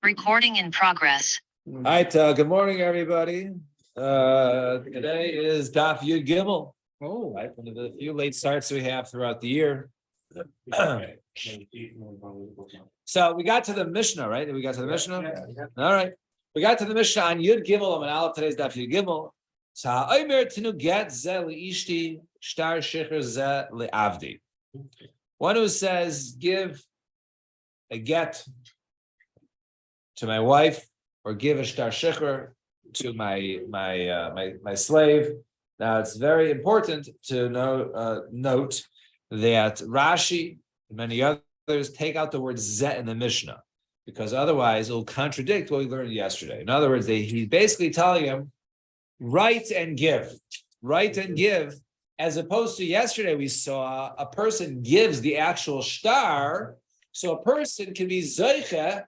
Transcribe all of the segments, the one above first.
Recording in progress. All right, good morning, everybody. Today is Daf Yud Gimel. Oh, right, one of the few late starts we have throughout the year. So we got to the Mishnah, right? We got to the Mishnah? All right. We got to the Mishnah on Yud Gimel. I'm an Aleph, today's Daf Yud Gimel. So ha'omer tinu get ze li'ishti shtar shicher ze li'avdi. One who says, give a get to my wife, or give a shtar shicher to my slave. Now it's very important to note that Rashi and many others take out the word zeh in the Mishnah, because otherwise it will contradict what we learned yesterday. In other words, he's basically telling him, write and give, as opposed to yesterday we saw a person gives the actual shtar, so a person can be zoiche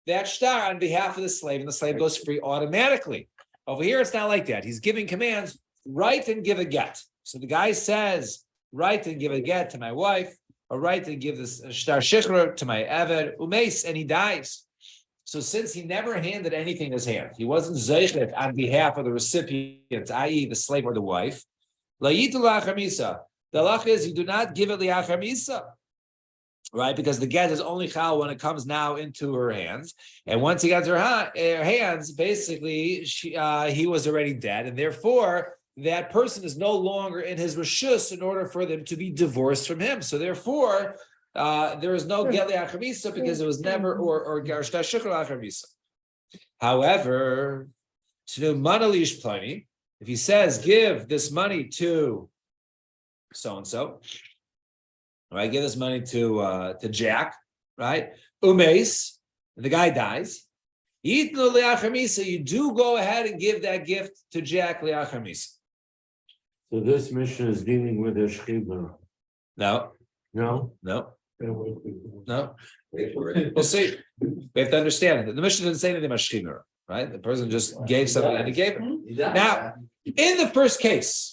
that shtar on behalf of the slave, and the slave goes free automatically. Over here, it's not like that. He's giving commands, write and give a get. So the guy says, write and give a get to my wife, or write and give this shtar shikra to my eved, umeis, and he dies. So since he never handed anything in his hand, he wasn't zeichet on behalf of the recipient, i.e. the slave or the wife, layitu la'achamisa. The halach is you do not give it li'achamisa. Right, because the get is only chal when it comes now into her hands, and once he got to her hands, basically he was already dead, and therefore that person is no longer in his reshus in order for them to be divorced from him. So therefore, there is no get le'achamisa because it was never or garshta shikra le'achamisa. However, to manalish plani, if he says give this money to so and so. Right, give this money to Jack, right? Umeis, the guy dies. Yitnu li'achamisa, you do go ahead and give that gift to Jack li'achamisa. So this mission is dealing with a shchibah. No. We'll see. We have to understand that the mission didn't say anything about shchibah, right? The person just gave something and he gave it. Now, in the first case,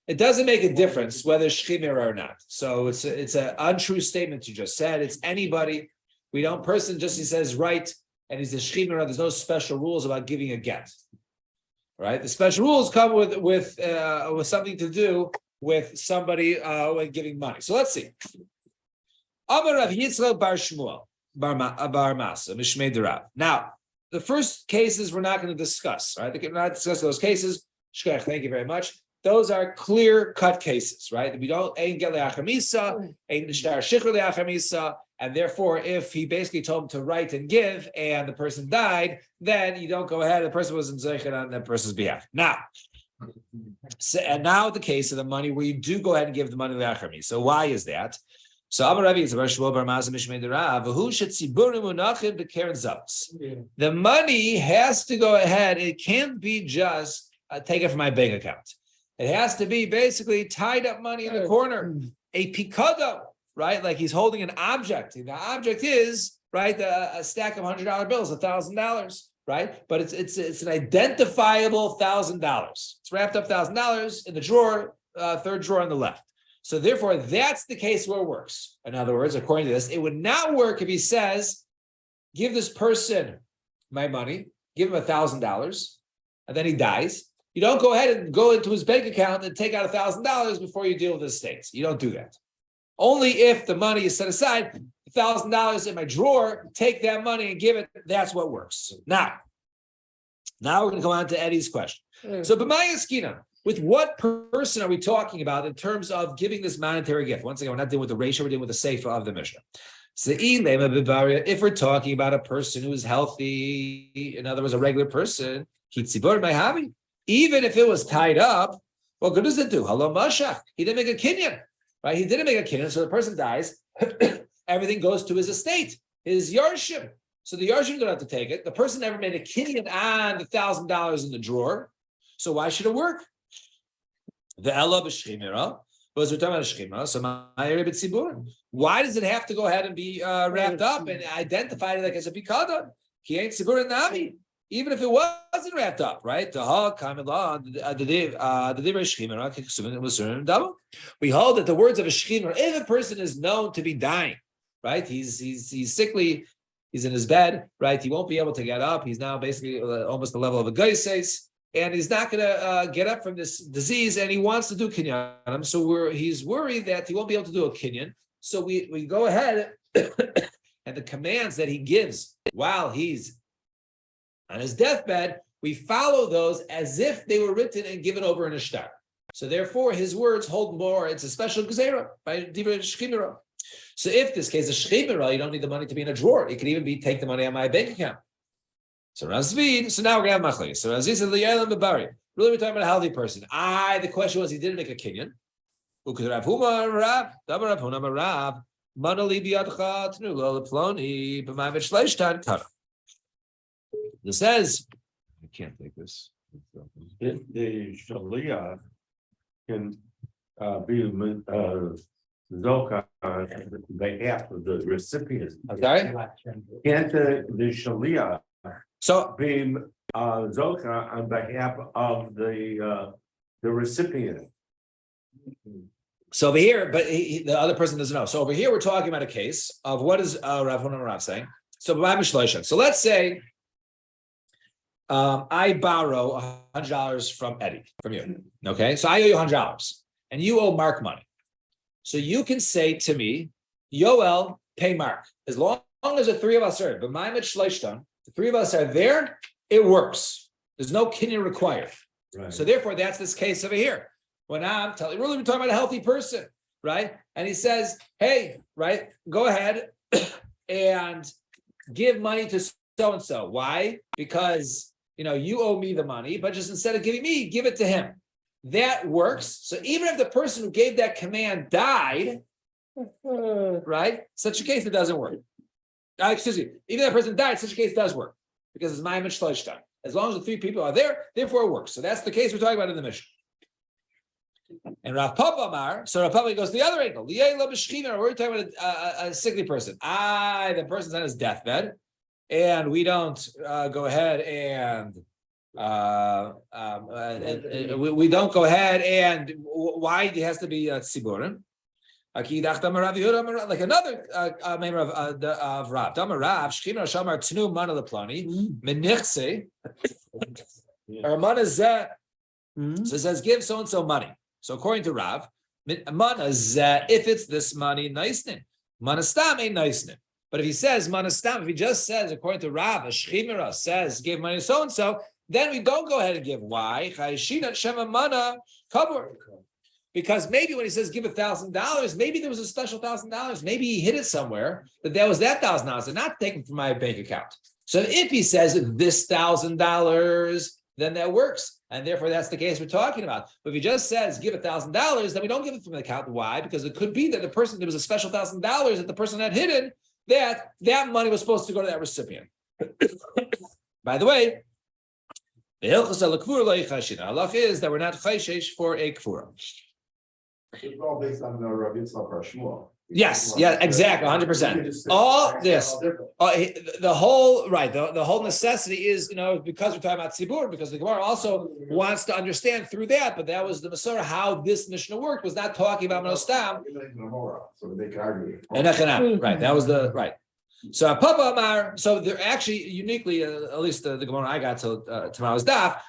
it doesn't make a difference whether shchimera or not. So it's an untrue statement you just said. It's anybody. We don't person just he says right and he's a shchimera. There's no special rules about giving a get. Right? The special rules come with something to do with somebody when giving money. So let's see. Amar Rav Yitzchak bar Shmuel bar Masa Mishmei Derav. Now the first cases we're not going to discuss. Right? We're not discuss those cases. Shkach, thank you very much. Those are clear-cut cases, right? We don't ain't get le'achamisa, ain't shtar shikra le'achamisa, and therefore, if he basically told him to write and give, and the person died, then you don't go ahead. The person wasn't zeichet on that person's behalf. Now, and now the case of the money where you do go ahead and give the money le'achamisa. So why is that? So Amar Rabbi Yitzchak bar Shmuel bar Masa Mishmei Derav v'hu shetziburim unachim b'keren zavos. The money has to go ahead. It can't be just take it from my bank account. It has to be basically tied up money in the corner, a pikado, right? Like he's holding an object. The object is right a stack of $100 bills, $1,000, right? But it's an identifiable $1,000. It's wrapped up $1,000 in the drawer, third drawer on the left. So therefore, that's the case where it works. In other words, according to this, it would not work if he says, "Give this person my money, give him $1,000," and then he dies. You don't go ahead and go into his bank account and take out $1,000 before you deal with the estates. You don't do that. Only if the money is set aside, $1,000 in my drawer, take that money and give it. That's what works. Now we're going to go on to Eddie's question. So, B'maya Skina, with what person are we talking about in terms of giving this monetary gift? Once again, we're not dealing with the ratio, we're dealing with the sefer of the Mishnah. So, if we're talking about a person who is healthy, in other words, a regular person, even if it was tied up, what good does it do? Hello, Mashach. He didn't make a kinyan, right? He didn't make a kinyan, so the person dies. Everything goes to his estate, his yarshim. So the yarshim don't have to take it. The person never made a kinyan on the $1,000 in the drawer. So why should it work? The Ella b'shchimera was we're talking about shchimera. So why does it have to go ahead and be wrapped up and identified like as a pikadon? He ain't sibur nami. Even if it wasn't wrapped up, right? We hold that the words of a shchimera, if a person is known to be dying, right? He's sickly, He's in his bed, right? He won't be able to get up. He's now basically almost the level of a geises, and he's not going to get up from this disease, and he wants to do kinyan. So he's worried that he won't be able to do a kinyan. So we go ahead and the commands that he gives while he's on his deathbed, we follow those as if they were written and given over in a shtar. So therefore, his words hold more. It's a special gzeira by divrei shchimera. So if this case is shchimera, you don't need the money to be in a drawer. It could even be take the money on my bank account. So Razvid. So now we're gonna have machlekes. So Razvid said li'elam bebari. Really, we're talking about a healthy person. The question was he didn't make a kinyan. Because Rav Huma Rav, Dabar Rav Huna Rav, Manali biyadcha tnu lo leploni b'ma'amet shleishtan kara. It says, I can't take this. The Shalia can be Zoka on behalf of the recipient. I'm sorry? Can't the Shalia So be Zoka on behalf of the recipient? So over here, but the other person doesn't know. So over here, we're talking about a case of what is Rav Huna Rav saying. So let's say I borrow $100 from Eddie, from you. Okay, so I owe you $100, and you owe Mark money. So you can say to me, Yoel, pay Mark. As long as the three of us are, but the three of us are there, it works. There's no kinyan required. Right. So therefore, that's this case over here. When I'm telling, really, we're talking about a healthy person, right? And he says, hey, right, go ahead and give money to so-and-so. Why? Because, you owe me the money, but just instead of giving me, give it to him. That works. So even if the person who gave that command died, right, such a case, it doesn't work. Excuse me, even if that person died, such a case does work because it's my shleishtan. As long as the three people are there, therefore it works. So that's the case we're talking about in the Mishnah. And Rav Papa Amar, so Rav Papa goes the other angle. We're talking about a sickly person. The person's on his deathbed, and we don't go ahead and we don't go ahead and why it has to be tziburim. Like another member of Rav. Damar Rav Shchimra Shamar Tnu Mana Leplani Menichse or Mana Zeh. So it says give so and so money. So according to Rav, Mana Zeh, if it's this money, nicenin. Mana Stam ain't nicenin. But if he says Mana Stam, if he just says according to Rav, a Shchimra says give money to so and so, then we don't go ahead and give. Why? Chayshina Shema Mana Kabur. Because maybe when he says give $1,000, maybe there was a special $1,000. Maybe he hid it somewhere, but that was that $1,000 and not taken from my bank account. So if he says this $1,000, then that works. And therefore, that's the case we're talking about. But if he just says give $1,000, then we don't give it from the account. Why? Because it could be that there was a special $1,000 that the person had hidden, that money was supposed to go to that recipient. By the way, the halach is that we're not chayshesh for a kfura. It's all based on the Rav Yitzchak or Shmuel. Yes, yeah, exactly, 100%. All this, the whole necessity is, because we're talking about tzibur, because the Gemara also wants to understand through that, but that was the Masorah, how this Mishnah worked, was not talking about Manostam. So they can argue. Right, that was right. So Papa Amar, so they're actually uniquely, at least the Gemara I got till tomorrow's daf,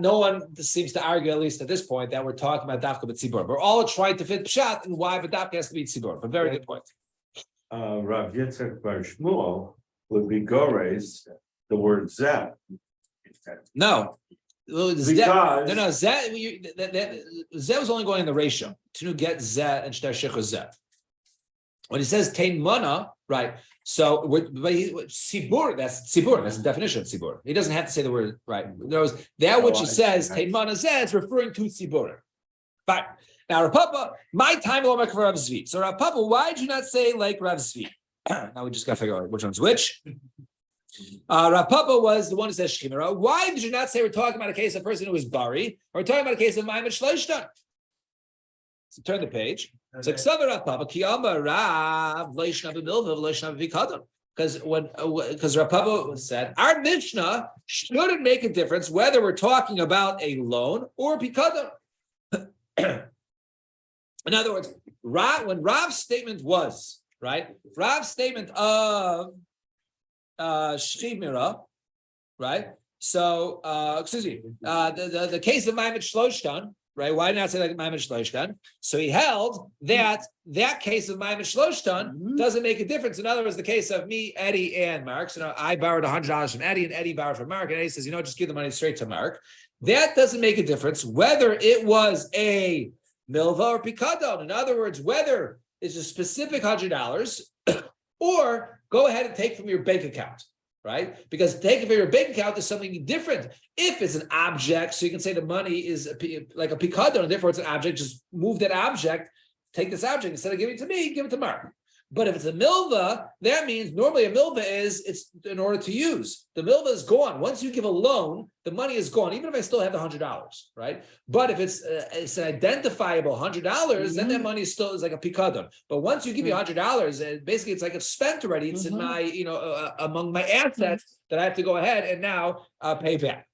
no one seems to argue, at least at this point, that we're talking about dafka b'tzibur. We're all trying to fit pshat and why, but dafka has to be tzibur. But very good point. Rav Yitzchak Bar Shmuel would be gores the word zeh. No. Zeh was only going in the ratio to get zeh and shtar shecha zeh. When he says tein mana, right? So, tzibur, that's the definition of tzibur. He doesn't have to say the word, right? That which he says, tein mana zeh, it's referring to tzibur. Fine. Now, Rav Papa, my time will make for Rav Zvi. So, Rav Papa, why did you not say like Rav Zvi? Now we just got to figure out which one's which. Rav Papa was the one who says Shchimera. Why did you not say we're talking about a case of a person who is bari, or we're talking about a case of Ma'amet Shleishtan? So turn the page. It's like Savar Rav Papa ki Amar Rav Leishna b'Milva Leishna b'Vikadon. Because Rav Papa said our Mishnah shouldn't make a difference whether we're talking about a loan or Pikadon. In other words, when Rav's statement was right, Rav's statement of Shchimira, right? So, excuse me, the case of Maimed Shloshtan, right? Why not say like Maimed Shloshtan? So he held that case of Maimed Shloshtan doesn't make a difference. In other words, the case of me, Eddie, and Mark. So I borrowed $100 from Eddie, and Eddie borrowed from Mark, and Eddie says, just give the money straight to Mark. That doesn't make a difference whether it was a milva or pikadon. In other words, whether it's a specific $100 or go ahead and take from your bank account, right? Because taking from your bank account is something different. If it's an object, so you can say the money is like a pikadon, and therefore it's an object, just move that object, take this object, instead of giving it to me, give it to Mark. But if it's a milva, that means normally a milva it's in order to use. The milva is gone. Once you give a loan, the money is gone, even if I still have the $100, right? But if it's an identifiable $100, then that money is like a pikadon. But once you give me $100, basically it's like it's spent already. It's in my, among my assets that I have to go ahead and now pay back.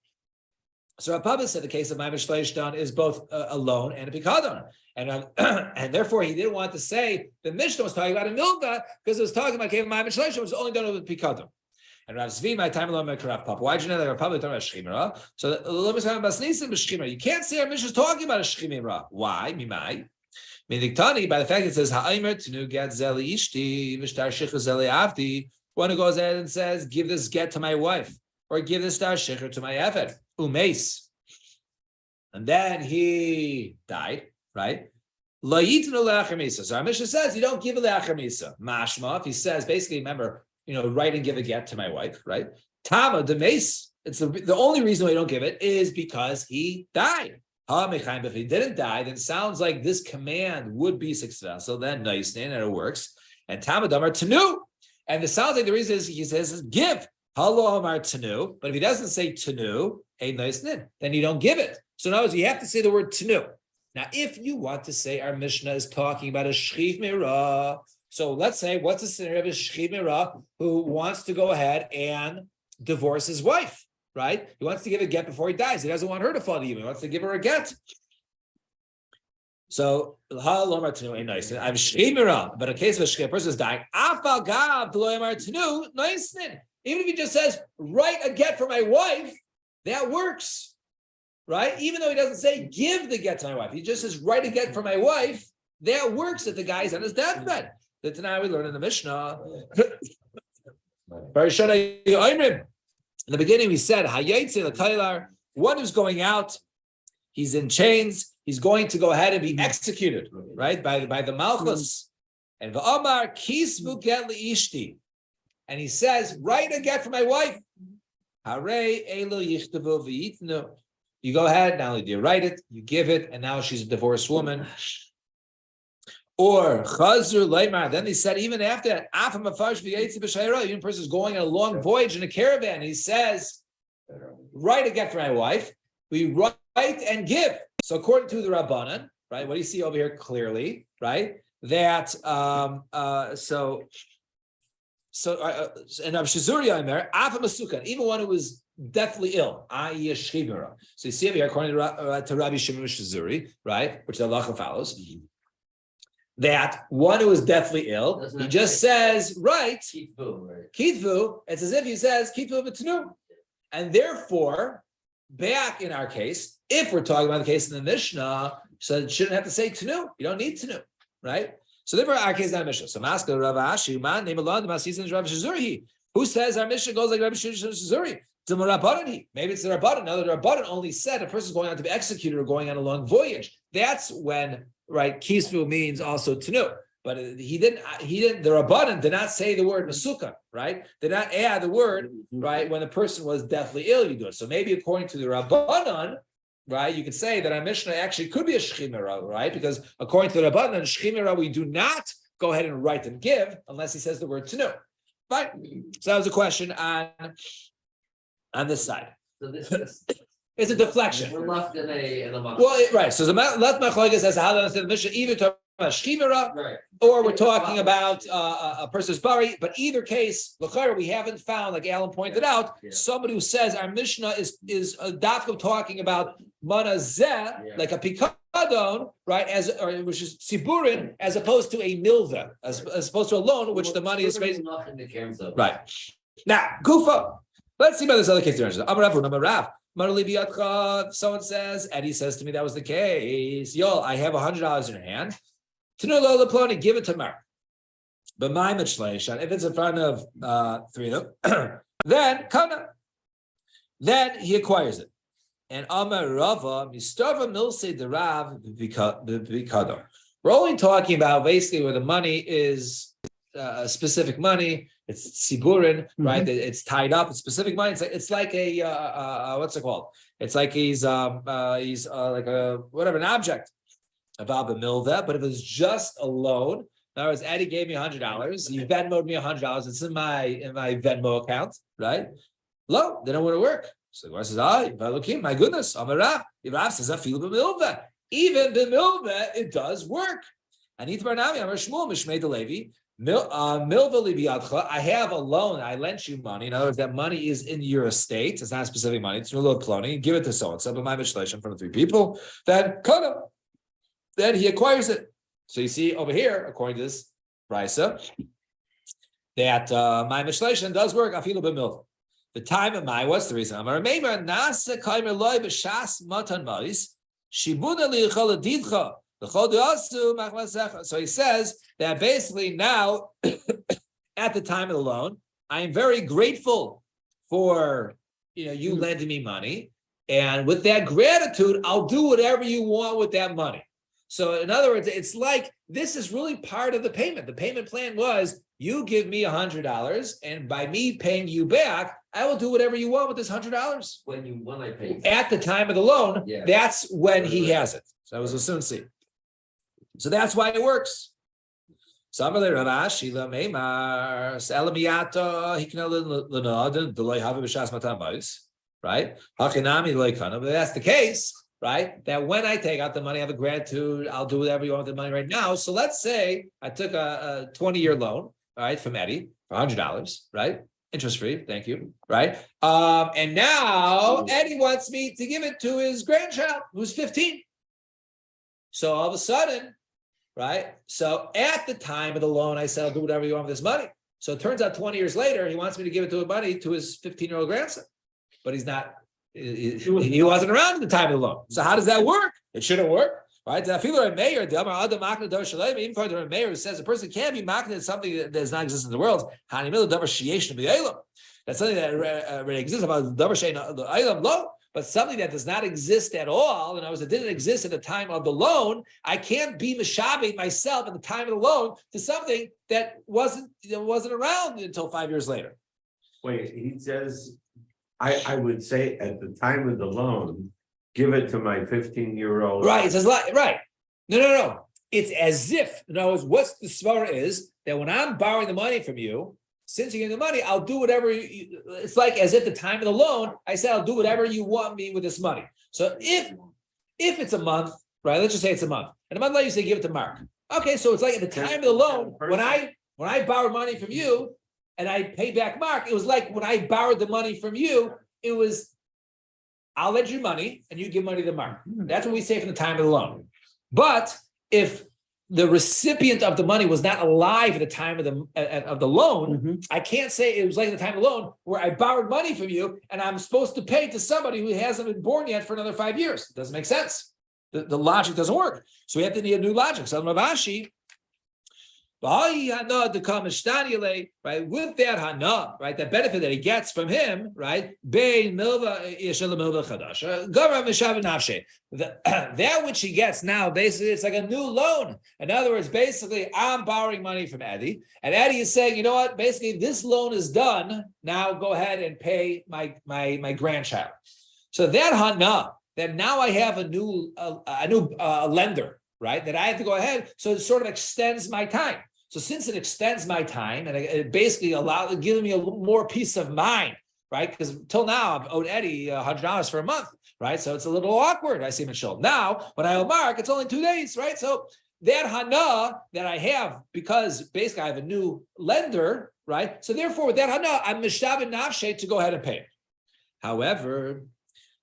So Rav Papa said the case of Maimed Shloshtan is both a loan and a pikadon. And therefore, he didn't want to say the Mishnah was talking about a milva because it was talking about Maimed Shloshtan, was only done with pikadon. And Rav Zvi, my time alone, Rav Papa. Why did you know that Rav Papa talking about shchimera? So let me talk about sneezing b'shchimera. You can't say our Mishnah is talking about a shchimera. Why? Mimai. Midiktani, by the fact it says ha'aymer tenu get zeli ishti v'shtar shichur zeli avdi. One who goes ahead and says, give this get to my wife, or give this star shichur to my eved. Umeis. And then he died, right? So our Mishnah says you don't give a le'achar misa. Mashma, if he says, basically, remember, write and give a get to my wife, right? Tama demeis. It's the only reason we don't give it is because he died. But if he didn't die, then it sounds like this command would be successful. Then nice and it works. And Tama damar tenu. And it sounds like the reason is he says give. Halo amar tenu. But if he doesn't say tenu, a nice then you don't give it. So in other words, you have to say the word tenu. Now, if you want to say our Mishnah is talking about a shchiv mirah, so let's say, what's the scenario of a shchiv mirah who wants to go ahead and divorce his wife, right? He wants to give a get before he dies. He doesn't want her to fall to you. He wants to give her a get. So, but a case of a shchiv person is dying, even if he just says, write a get for my wife, that works. Right? Even though he doesn't say, give the get to my wife. He just says, write a get for my wife. That works if the guy's on his deathbed. That tonight we learn in the Mishnah. In the beginning, we said, one who's going out, he's in chains, he's going to go ahead and be executed, right? By the Malchus. And V'amar kisvu get li'ishti. And he says, write a get for my wife. Harei elo yichtavu v'yitnu. You go ahead, not only do you write it, you give it, and now she's a divorced woman. Or chazur leimar. Then they said, even after that, even a person is going on a long voyage in a caravan, he says, write a get for my wife. We write and give. So according to the Rabbanan, right? What do you see over here clearly, right? That and Shizuri Aimer, Afa Masukan, even one who was deathly ill, i.e. a shchimera. So you see over here, according to Rabbi Shimon Shizuri, right, which the halacha follows, that one who is deathly ill, he just says, right, kitvu, it's as if he says, kitvu v'tenu. And therefore, back in our case, if we're talking about the case in the Mishnah, so it shouldn't have to say tenu. You don't need tenu, right? So therefore, our case is not a Mishnah. So Maska Rav Ashi, man, name Allah, the Masizan is Rav Shizuri. Who says our Mishnah goes like Rav Shizuri? Maybe it's the Rabbanan. Now the Rabbanan only said a person is going on to be executed or going on a long voyage. That's when, right, kisvu means also tenu. But he didn't. The Rabbanan did not say the word masuka, right? Did not add the word, right, when the person was deathly ill. You do it. So maybe according to the Rabbanan, right, you could say that our Mishnah actually could be a shchimera, right? Because according to the Rabbanan, shchimera we do not go ahead and write and give unless he says the word tenu. Right. So that was a question on this side. So this is it's a deflection. we're left in a Well, right. So the left machlokes says how to understand the Mishnah, either talking about shchimera, right. or we're talking about a person's bari. But either case, l'chayr, we haven't found, like Alan pointed out, somebody who says our Mishnah is a dafka talking about manazeh, like a pikadon, right? Which is tziburin, as opposed to a milva, as opposed to a loan, which the money is raised. Right. Right. Now, Gufa. Let's see about this other case. Someone says, Eddie says to me that was the case. Yo, I have $100 in your hand. Ploni, give it to Mark. But my Mishleishan, if it's in front of three of them, then Kana. Then he acquires it. And Amar Rava, Mistava Milse de Rav Bikado. We're only talking about basically where the money is a specific money. It's siburin, right? It's tied up. It's specific money. It's like a what's it called? It's like he's like a whatever, an object about the milva. But if it's just a loan, in other words, Eddie gave me $100. He Venmoed me $100. It's in my Venmo account, right? Low, they don't want to work. So the guy says, my goodness, Amarav. Rav says, I feel the milva. Even the milva, it does work. Anit Barnami, Amar Shmuel, Mishmei Levi. I have a loan. I lent you money. In other words, that money is in your estate. It's not specific money. It's a little ploni. Give it to so and so. But my mishlation from the three people. Then he acquires it. So you see over here, according to this Brisa, that my mishlation does work. I feel a bit milva. The time of my, what's the reason? Amar Meimer Nasa Kaimer Loi B'Shas Matan Maris Shibuna Li'Chol Adidcha. So he says that basically now, at the time of the loan, I am very grateful for you lending me money, and with that gratitude, I'll do whatever you want with that money. So in other words, it's like this is really part of the payment. The payment plan was you give me $100, and by me paying you back, I will do whatever you want with this $100. When I pay At the time of the loan, yeah. That's when he has it. So that was a soon see. So that's why it works. Right? But that's the case, right? That when I take out the money, I have a gratitude, I'll do whatever you want with the money right now. So let's say I took a 20-year loan, all right, from Eddie for $100, right? Interest-free, thank you, right? And now Eddie wants me to give it to his grandchild who's 15. So all of a sudden, right? So at the time of the loan, I said, I'll do whatever you want with this money. So it turns out 20 years later, he wants me to give it to his 15-year-old grandson. But he's not, he wasn't around at the time of the loan. So how does that work? It shouldn't work, right? I feel like mayor, even according to a mayor who says a person can't be makna at something that does not exist in the world. That's something that already exists about the Eilam low. But something that does not exist at all, and it didn't exist at the time of the loan, I can't be mishabed myself at the time of the loan to something that wasn't around until 5 years later. Wait, he says, I would say at the time of the loan, give it to my 15-year-old. Right, it says right. No. It's as if, in other words, what's the svara is that when I'm borrowing the money from you, since you get the money, I'll do whatever it's like as if the time of the loan, I said, I'll do whatever you want me with this money. So if it's a month, right, let's just say it's a month. And a month later you say, give it to Mark. Okay, so it's like at the time of the loan, when I borrowed money from you and I pay back Mark, it was like when I borrowed the money from you, it was, I'll lend you money and you give money to Mark. That's what we say from the time of the loan. But if the recipient of the money was not alive at the time of the loan, I can't say it was like the time of the loan where I borrowed money from you and I'm supposed to pay to somebody who hasn't been born yet for another 5 years. It doesn't make sense. The logic doesn't work. So we have to need a new logic. So Rav Ashi, right, with that hana, right, that benefit that he gets from him, right, that which he gets now, basically, it's like a new loan. In other words, basically, I'm borrowing money from Eddie, and Eddie is saying, you know what, basically, this loan is done. Now go ahead and pay my grandchild. So that hana, that now I have a new lender, right, that I have to go ahead, so it sort of extends my time. So since it extends my time and it basically gives me a little more peace of mind, right? Because till now I've owed Eddie $100 for a month, right? So it's a little awkward. I see Michelle. Now, when I owe Mark, it's only 2 days, right? So that hana that I have, because basically I have a new lender, right? So therefore, with that hana, I'm mishabed nafshe to go ahead and pay. However,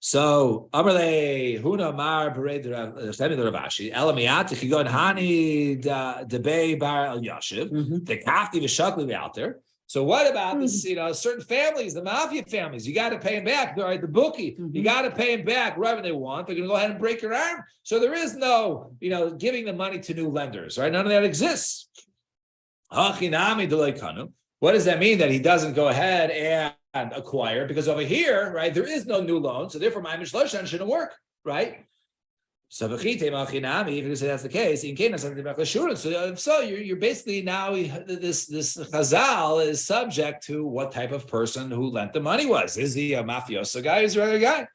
so Amarle Huna Mar Bered Ravashi Elamiyat Kigon Hani Debe Bar El Yashiv the Kafti Vishakli out there. So what about this? Certain families, the mafia families, you got to pay them back. Right, the bookie, you got to pay them back right when they want. They're going to go ahead and break your arm. So there is no, giving the money to new lenders. Right, none of that exists. What does that mean? That he doesn't go ahead and acquire? Because over here, right, there is no new loan. So therefore, my mishloshan shouldn't work. Right. So if you say that's the case, so you're basically now this chazal is subject to what type of person who lent the money was. Is he a mafioso guy? Is he a regular guy?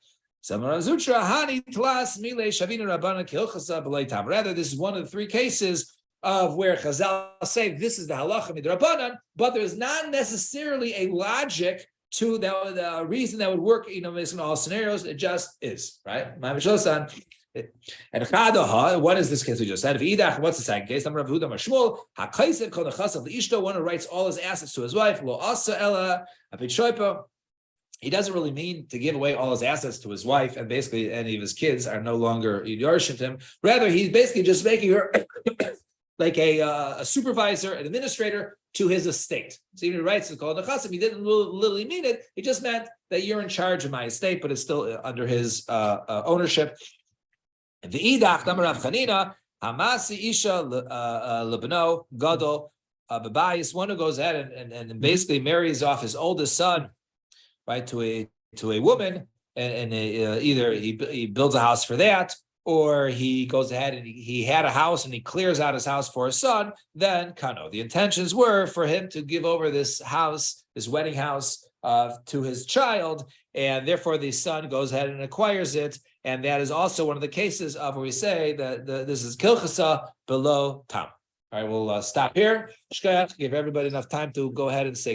Rather, this is one of the three cases of where chazal say this is the halacha midrabanan, but there's not necessarily a logic to the reason that would work. In all scenarios, it just is right. And what is this case we just said? What's the second case? One who writes all his assets to his wife. He doesn't really mean to give away all his assets to his wife, and basically any of his kids are no longer yorshim him. Rather, he's basically just making her like a supervisor, an administrator to his estate. So even he writes it's called nechasim. He didn't literally mean it. He just meant that you're in charge of my estate, but it's still under his ownership. The idach Rav Chanina hamasi isha lebno gadol bebayis, one who goes ahead and basically marries off his oldest son, right, to a woman, and either he builds a house for that, or he goes ahead and he had a house and he clears out his house for his son. Then kano, the intentions were for him to give over this house, this wedding house, to his child, and therefore the son goes ahead and acquires it. And that is also one of the cases of where we say that this is kilchasa below tam. All right, we'll stop here. Give everybody enough time to go ahead and say